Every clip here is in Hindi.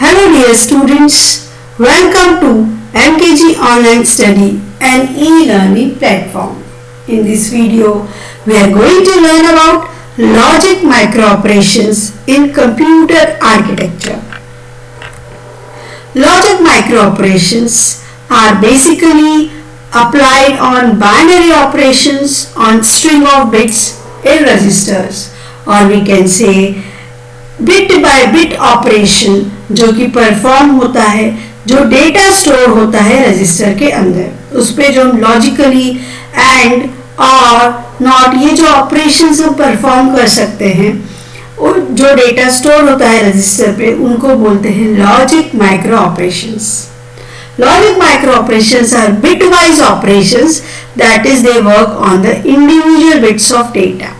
Hello dear students, welcome to MKG Online Study, an e-learning platform. In this video, we are going to learn about logic microoperations in computer architecture. Logic microoperations are basically applied on binary operations on string of bits in registers, or we can say bit by bit operation जो कि परफॉर्म होता है, जो डेटा स्टोर होता है रजिस्टर के अंदर, उस पे जो हम लॉजिकली एंड और नॉट ये जो ऑपरेशंस हम परफॉर्म कर सकते हैं, और जो डेटा स्टोर होता है रजिस्टर पे, उनको बोलते हैं logic micro operations. Logic micro operations are bitwise operations, that is they work on the individual bits of data.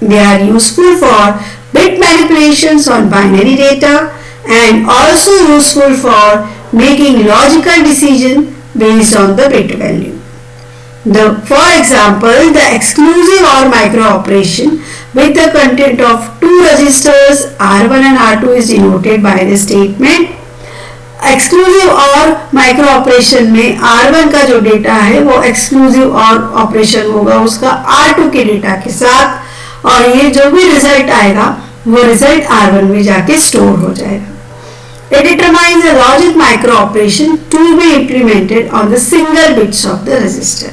They are useful for bit manipulations on binary data and also useful for making logical decision based on the bit value. For example, the exclusive OR micro operation with the content of two registers R1 and R2 is denoted by the statement. Exclusive और माइक्रो ऑपरेशन में R1 का जो डेटा है वो एक्सक्लूसिव और ऑपरेशन होगा उसका R2 के डेटा के साथ, और ये जो भी रिजल्ट आएगा वो रिजल्ट R1 में जाके स्टोर हो जाएगा. It determines the logic micro operation to be implemented on the single bits of the register.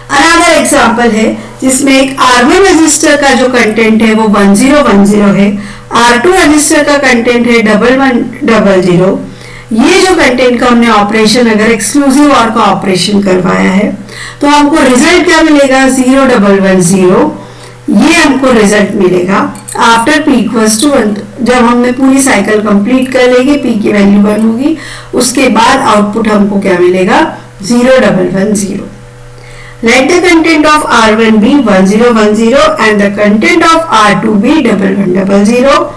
Another example है जिसमें एक R1 रजिस्टर का जो कंटेंट है वो 1010 है, R2 रजिस्टर का कंटेंट है 1100. ये जो कंटेंट का हमने ऑपरेशन अगर एक्सक्लूसिव और का ऑपरेशन करवाया है तो हमको रिजल्ट क्या मिलेगा, 0110. ये हमको रिजल्ट मिलेगा आफ्टर p इक्वल्स टू 1. जब हमने पूरी साइकिल कंप्लीट कर लेंगे, p की वैल्यू 1 होगी, उसके बाद आउटपुट हमको क्या मिलेगा, 0110. Let the content of R1 be 1010 and the content of R2 be 1100.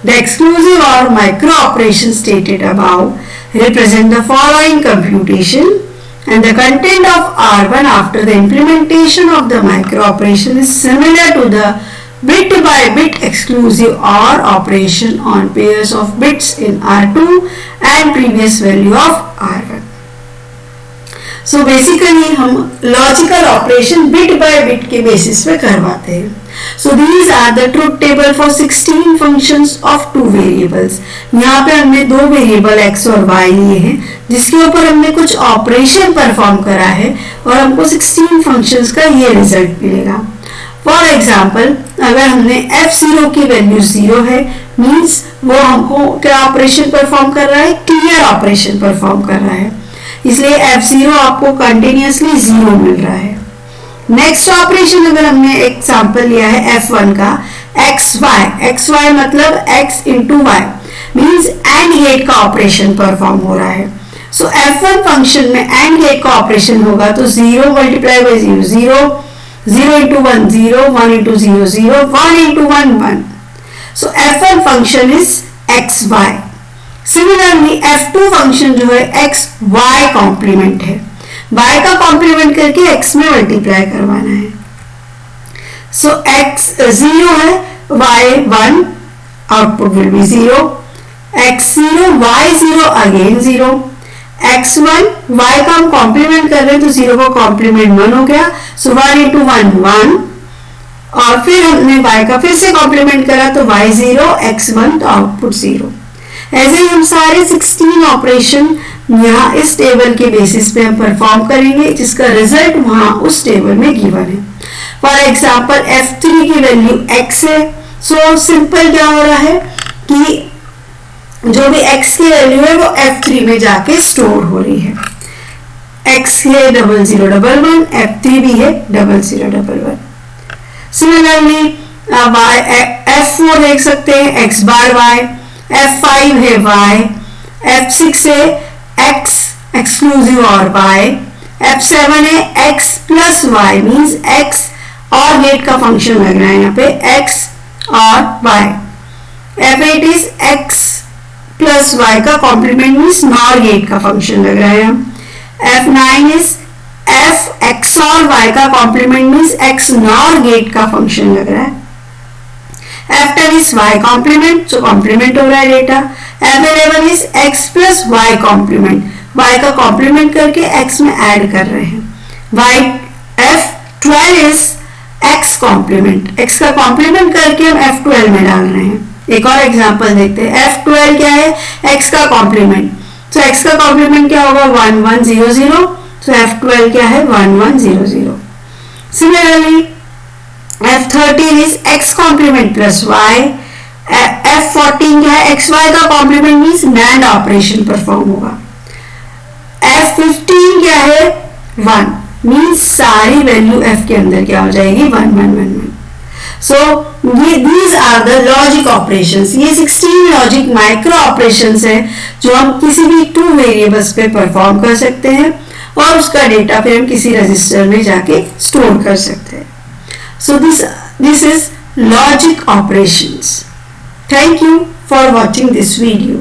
The exclusive or micro operation stated above represent the following computation, and the content of R1 after the implementation of the micro operation is similar to the bit by bit exclusive OR operation on pairs of bits in R2 and previous value of R1. So basically हम logical operation bit by bit के बेसिस पे करवाते हैं. So these are the truth table for 16 functions of two variables. यहाँ पे हमने दो वेरिएबल x और y लिए हैं जिसके ऊपर हमने कुछ ऑपरेशन परफॉर्म करा है और हमको 16 फंक्शंस का ये रिजल्ट मिलेगा. फॉर एग्जाम्पल, अगर हमने f0 की वैल्यू 0 है, मीन्स वो हमको क्या ऑपरेशन परफॉर्म कर रहा है, क्लियर ऑपरेशन परफॉर्म कर रहा है, इसलिए f0 आपको कंटिन्यूअसली 0 मिल रहा है. नेक्स्ट ऑपरेशन अगर हमने एग्जांपल लिया है f1 का, xy मतलब x into y, means and gate का ऑपरेशन परफॉर्म हो रहा है. सो f1 फंक्शन में एंड गेट का ऑपरेशन होगा तो 0 multiply by 0, 0 into 1 0, 1 into 0 0, 1 into 1 1. So f1 function is xy. Similarly f2 function जो है x y कॉम्प्लीमेंट है, y का कॉम्प्लीमेंट करके x में मल्टीप्लाई करवाना है. सो x 0 है, y 1, output will be 0, x 0, y 0, again 0, x1 y का हम कॉम्प्लीमेंट कर रहे हैं तो 0 का कॉम्प्लीमेंट 1 हो गया, सो 1 इंटू 1 1, और फिर हमने y का फिर से कॉम्प्लीमेंट करा तो y 0, x 1, तो आउटपुट 0. ऐसे ही हम सारे 16 ऑपरेशन यहाँ इस टेबल के बेसिस पे हम परफॉर्म करेंगे जिसका रिजल्ट वहाँ उस टेबल में गिवन है. फॉर एग्जांपल f3 की वैल्यू x है, सो सिंपल क्या हो रहा है कि जो भी x की वैल्यू है वो f3 में जाके स्टोर हो रही है. x है 0011, f3 भी है 0011. सिमिलरली f4 देख सकते हैं x बार y, f5 है y, f6 है x एक्सक्लूसिव और y, f7 है x plus y, means x or gate का फंक्शन लग रहा है यहाँ पे x और y, f8 is x plus y का कॉम्प्लीमेंट मीन्स नॉर गेट का फंक्शन लग रहा है. f9 इज f x और y का complement means x nor gate का फंक्शन लग रहा है. F10 is y complement, so complement हो रहा है data. F11 is x plus y complement, y का complement करके x में add कर रहे हैं. F12 is x complement, x का complement करके हम F12 में डाल रहे हैं. एक और एग्जांपल देखते हैं. F12 क्या है? x का complement, तो x का complement क्या होगा? 1 1 0 0, तो F12 क्या है? 1 1 0 0. Similarly F13 is x complement plus y. F14 क्या है? xy का complement means NAND operation perform होगा. F15 क्या है? 1 means सारी वैल्यू f के अंदर क्या हो जाएगी? 1 1 1 1. So ये these are the logic operations. ये 16 लॉजिक माइक्रो ऑपरेशंस है जो हम किसी भी 2 वेरिएबल्स पे परफॉर्म कर सकते हैं और उसका डेटा फिर हम किसी रजिस्टर में जाके स्टोर कर सकते हैं. So this is logic operations. Thank you for watching this video.